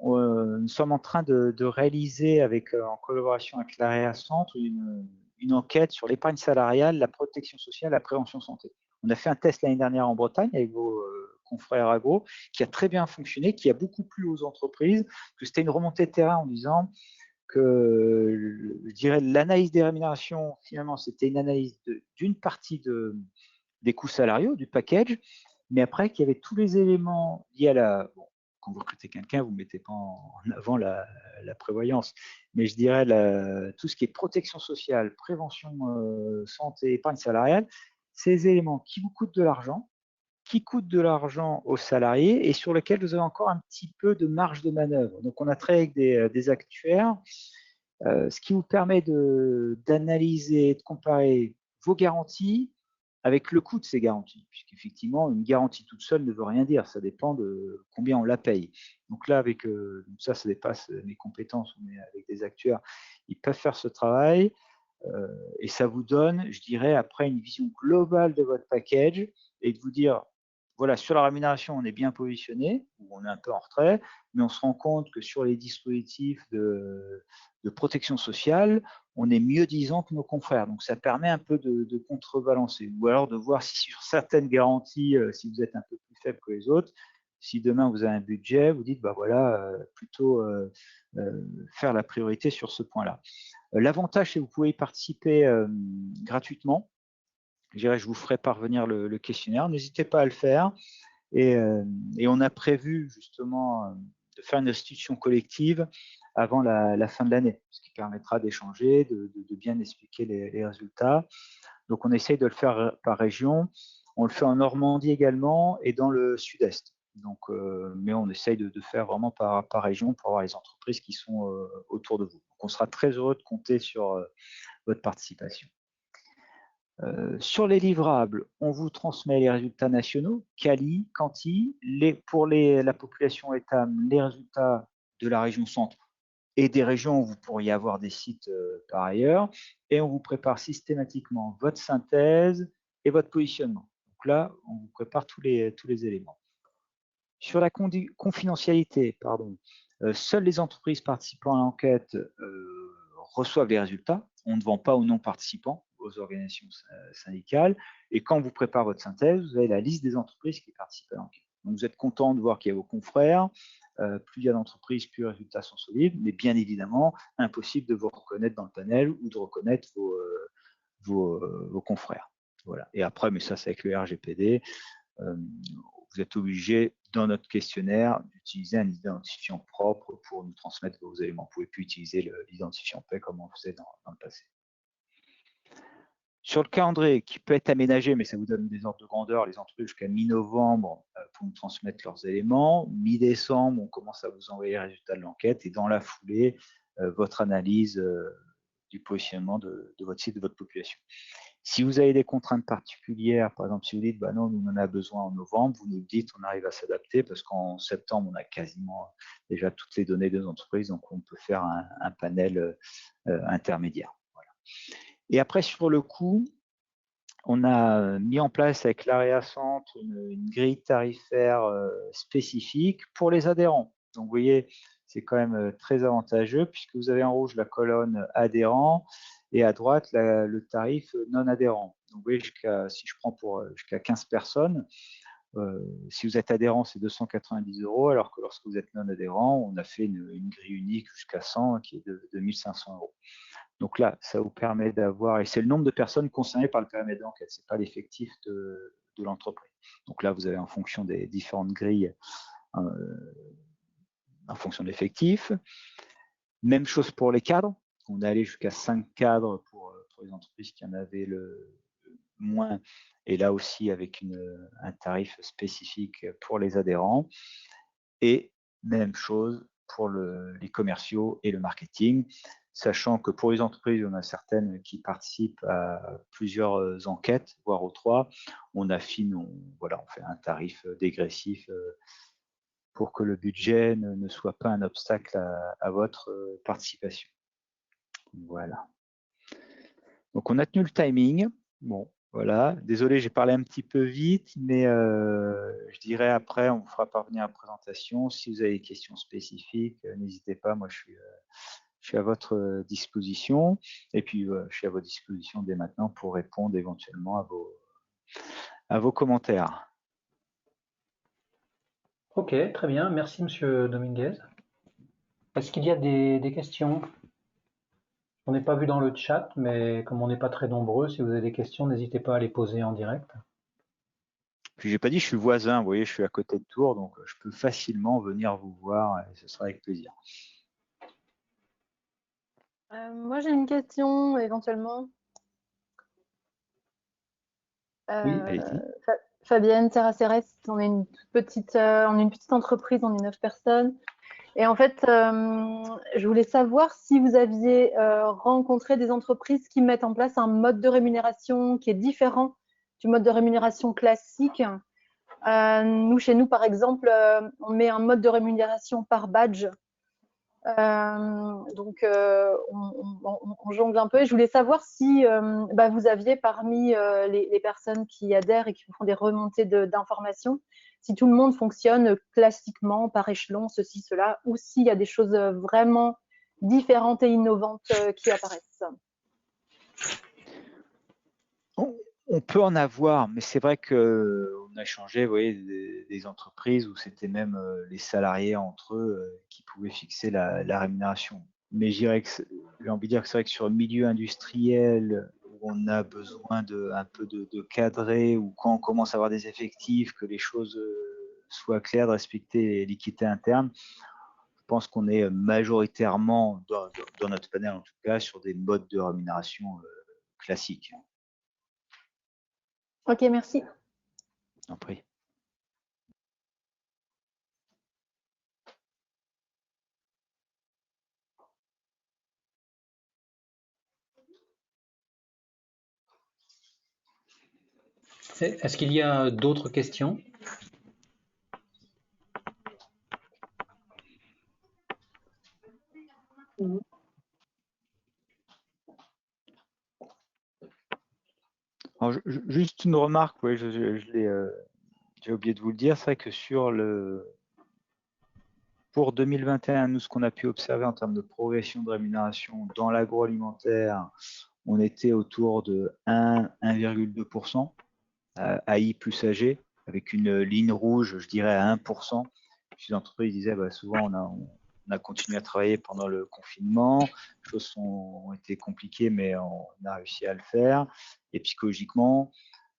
nous sommes en train de réaliser, en collaboration avec l'AREA Centre, une enquête sur l'épargne salariale, la protection sociale, la prévention santé. On a fait un test l'année dernière en Bretagne avec vos confrères agro, qui a très bien fonctionné, qui a beaucoup plu aux entreprises, que c'était une remontée de terrain en disant que, je dirais, l'analyse des rémunérations, finalement, c'était une analyse d'une partie des coûts salariaux, du package, mais après qu'il y avait tous les éléments liés à bon, quand vous recrutez quelqu'un, vous ne mettez pas en avant la prévoyance, mais je dirais tout ce qui est protection sociale, prévention santé, épargne salariale, ces éléments qui vous coûtent de l'argent, qui coûtent de l'argent aux salariés et sur lesquels vous avez encore un petit peu de marge de manœuvre. Donc on a travaillé avec des actuaires, ce qui vous permet d'analyser, de comparer vos garanties avec le coût de ces garanties, puisqu'effectivement, une garantie toute seule ne veut rien dire, ça dépend de combien on la paye. Donc là, ça dépasse mes compétences, on est avec des actuaires, ils peuvent faire ce travail, et ça vous donne, je dirais, après une vision globale de votre package, et de vous dire, voilà, sur la rémunération, on est bien positionné, ou on est un peu en retrait, mais on se rend compte que sur les dispositifs de protection sociale, on est mieux disant que nos confrères. Donc, ça permet un peu de contrebalancer, ou alors de voir si sur certaines garanties, si vous êtes un peu plus faible que les autres, si demain vous avez un budget, vous dites, bah voilà, plutôt faire la priorité sur ce point-là. L'avantage, c'est que vous pouvez y participer gratuitement. Je vous ferai parvenir le questionnaire. N'hésitez pas à le faire. Et on a prévu justement de faire une restitution collective avant la fin de l'année, ce qui permettra d'échanger, de bien expliquer les résultats. Donc on essaye de le faire par région. On le fait en Normandie également et dans le sud-est. Donc, mais on essaye de faire vraiment par région pour avoir les entreprises qui sont autour de vous. Donc on sera très heureux de compter sur votre participation. Sur les livrables, on vous transmet les résultats nationaux, Cali, Canty, pour la population ETAM, les résultats de la région centre et des régions où vous pourriez avoir des sites par ailleurs, et on vous prépare systématiquement votre synthèse et votre positionnement. Donc là, on vous prépare tous les éléments. Sur la confidentialité, seules les entreprises participant à l'enquête reçoivent les résultats. On ne vend pas aux non-participants, aux organisations syndicales. Et quand vous préparez votre synthèse, vous avez la liste des entreprises qui participent à l'enquête. Donc vous êtes content de voir qu'il y a vos confrères. Plus il y a d'entreprises, plus les résultats sont solides. Mais bien évidemment, impossible de vous reconnaître dans le panel ou de reconnaître vos confrères. Voilà. Et après, mais ça c'est avec le RGPD, vous êtes obligé, dans notre questionnaire, d'utiliser un identifiant propre pour nous transmettre vos éléments. Vous ne pouvez plus utiliser l'identifiant PAI comme on faisait dans le passé. Sur le calendrier, qui peut être aménagé, mais ça vous donne des ordres de grandeur, les entreprises jusqu'à mi-novembre pour nous transmettre leurs éléments. Mi-décembre, on commence à vous envoyer les résultats de l'enquête et dans la foulée, votre analyse du positionnement de votre site, de votre population. Si vous avez des contraintes particulières, par exemple, si vous dites, bah non, nous en avons besoin en novembre, vous nous le dites, on arrive à s'adapter parce qu'en septembre, on a quasiment déjà toutes les données des entreprises, donc on peut faire un panel intermédiaire. Voilà. Et après, sur le coût, on a mis en place avec l'AREA Centre une grille tarifaire spécifique pour les adhérents. Donc, vous voyez, c'est quand même très avantageux puisque vous avez en rouge la colonne adhérent et à droite le tarif non adhérent. Donc, vous voyez, si je prends jusqu'à 15 personnes, si vous êtes adhérent, c'est 290 €, alors que lorsque vous êtes non adhérent, on a fait une grille unique jusqu'à 100 qui est de 1500 €. Donc là, ça vous permet d'avoir, et c'est le nombre de personnes concernées par le périmètre d'enquête, ce n'est pas l'effectif de l'entreprise. Donc là, vous avez en fonction des différentes grilles, en fonction de l'effectif. Même chose pour les cadres. On est allé jusqu'à 5 cadres pour pour les entreprises qui en avaient le moins, et là aussi avec un tarif spécifique pour les adhérents. Et même chose pour les commerciaux et le marketing, sachant que pour les entreprises, on a certaines qui participent à plusieurs enquêtes, voire aux 3, on affine, voilà, on fait un tarif dégressif pour que le budget ne soit pas un obstacle à votre participation. Voilà. Donc on a tenu le timing. Bon, voilà. Désolé, j'ai parlé un petit peu vite, mais je dirais après, on vous fera parvenir la présentation. Si vous avez des questions spécifiques, n'hésitez pas. Moi, je suis à votre disposition. Et puis, je suis à votre disposition dès maintenant pour répondre éventuellement à vos commentaires. Ok, très bien. Merci, Monsieur Dominguez. Est-ce qu'il y a des questions? On n'est pas vu dans le chat, mais comme on n'est pas très nombreux, si vous avez des questions, n'hésitez pas à les poser en direct. Puis j'ai pas dit, je suis voisin, vous voyez, je suis à côté de Tours, donc je peux facilement venir vous voir et ce sera avec plaisir. Moi, j'ai une question éventuellement. Oui, allez-y. Fabienne Terracérès, on est une petite entreprise, on est 9 personnes. Et en fait, je voulais savoir si vous aviez rencontré des entreprises qui mettent en place un mode de rémunération qui est différent du mode de rémunération classique. Nous, chez nous, par exemple, on met un mode de rémunération par badge. Donc, on jongle un peu. Et je voulais savoir si vous aviez parmi les personnes qui adhèrent et qui font des remontées d'informations, si tout le monde fonctionne classiquement par échelon, ceci, cela, ou s'il y a des choses vraiment différentes et innovantes qui apparaissent. On peut en avoir, mais c'est vrai qu'on a changé, vous voyez, des entreprises où c'était même les salariés entre eux qui pouvaient fixer la rémunération. Mais j'ai envie de dire que c'est vrai que sur le milieu industriel, où on a besoin un peu de cadrer, ou quand on commence à avoir des effectifs, que les choses soient claires, de respecter l'équité interne, je pense qu'on est majoritairement, dans notre panel en tout cas, sur des modes de rémunération classiques. Ok, merci. En prie. Est-ce qu'il y a d'autres questions? Alors, juste une remarque, oui, j'ai oublié de vous le dire, c'est vrai que pour 2021, nous, ce qu'on a pu observer en termes de progression de rémunération dans l'agroalimentaire, on était autour de 1,2%, AI plus AG, avec une ligne rouge, je dirais, à 1%. Les entreprises disaient, souvent, on a continué à travailler pendant le confinement, les choses ont été compliquées, mais on a réussi à le faire. Et psychologiquement,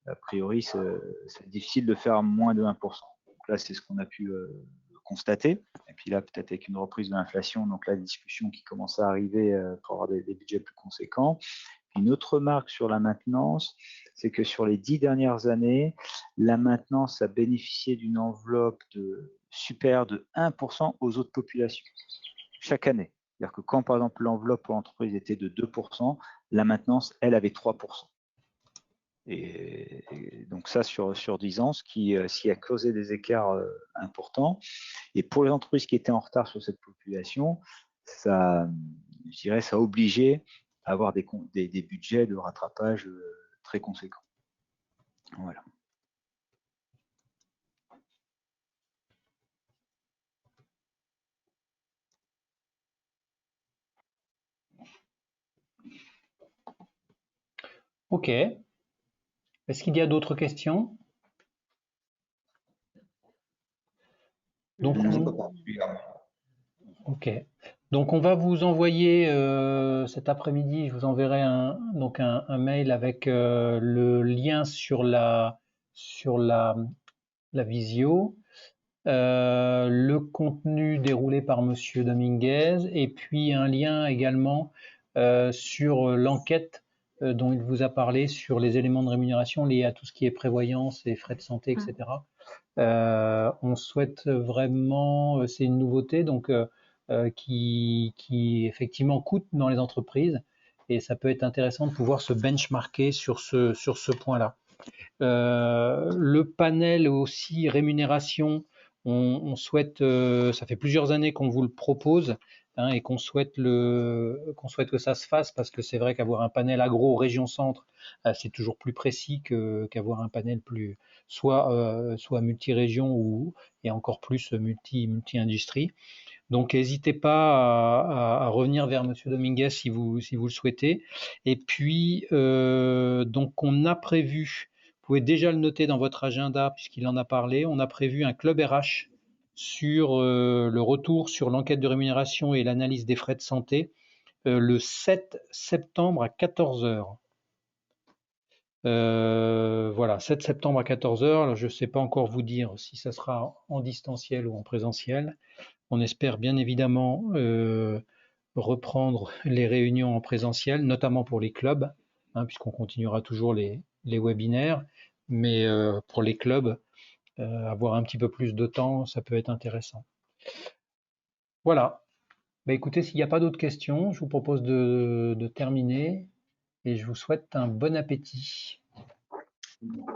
a priori, c'est difficile de faire moins de 1%. Donc là, c'est ce qu'on a pu constater. Et puis là, peut-être avec une reprise de l'inflation, donc là, des discussions qui commencent à arriver pour avoir des budgets plus conséquents. Une autre remarque sur la maintenance, c'est que sur les 10 dernières années, la maintenance a bénéficié d'une enveloppe supérieure de 1% aux autres populations, chaque année. C'est-à-dire que quand, par exemple, l'enveloppe pour l'entreprise était de 2%, la maintenance, elle, avait 3%. Et donc ça, sur 10 ans, ce qui a causé des écarts importants. Et pour les entreprises qui étaient en retard sur cette population, ça, je dirais, ça a obligé à avoir des budgets de rattrapage très conséquents. Voilà. Ok. Est-ce qu'il y a d'autres questions? Donc, ok. Donc, on va vous envoyer cet après-midi, je vous enverrai un mail avec le lien sur la visio, le contenu déroulé par Monsieur Dominguez, et puis un lien également sur l'enquête dont il vous a parlé sur les éléments de rémunération liés à tout ce qui est prévoyance et frais de santé, etc. On souhaite vraiment, c'est une nouveauté, donc qui effectivement coûte dans les entreprises, et ça peut être intéressant de pouvoir se benchmarker sur ce point-là. Le panel aussi rémunération, on souhaite, ça fait plusieurs années qu'on vous le propose, hein, et qu'on souhaite que ça se fasse, parce que c'est vrai qu'avoir un panel agro région centre, c'est toujours plus précis qu'avoir un panel plus soit multi-région et encore plus multi-industrie. Donc n'hésitez pas à revenir vers Monsieur Dominguez si vous le souhaitez. Et puis donc on a prévu, vous pouvez déjà le noter dans votre agenda puisqu'il en a parlé, on a prévu un club RH sur le retour sur l'enquête de rémunération et l'analyse des frais de santé le 7 septembre à 14 h. Voilà, 7 septembre à 14 h. Je ne sais pas encore vous dire si ça sera en distanciel ou en présentiel. On espère bien évidemment reprendre les réunions en présentiel, notamment pour les clubs, hein, puisqu'on continuera toujours les webinaires, mais pour les clubs, avoir un petit peu plus de temps, ça peut être intéressant. Voilà. Bah, écoutez, s'il n'y a pas d'autres questions, je vous propose de terminer et je vous souhaite un bon appétit.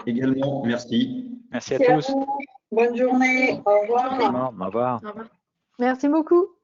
Également, merci. Merci à tous. Bonne journée. Au revoir. Au revoir. Merci beaucoup.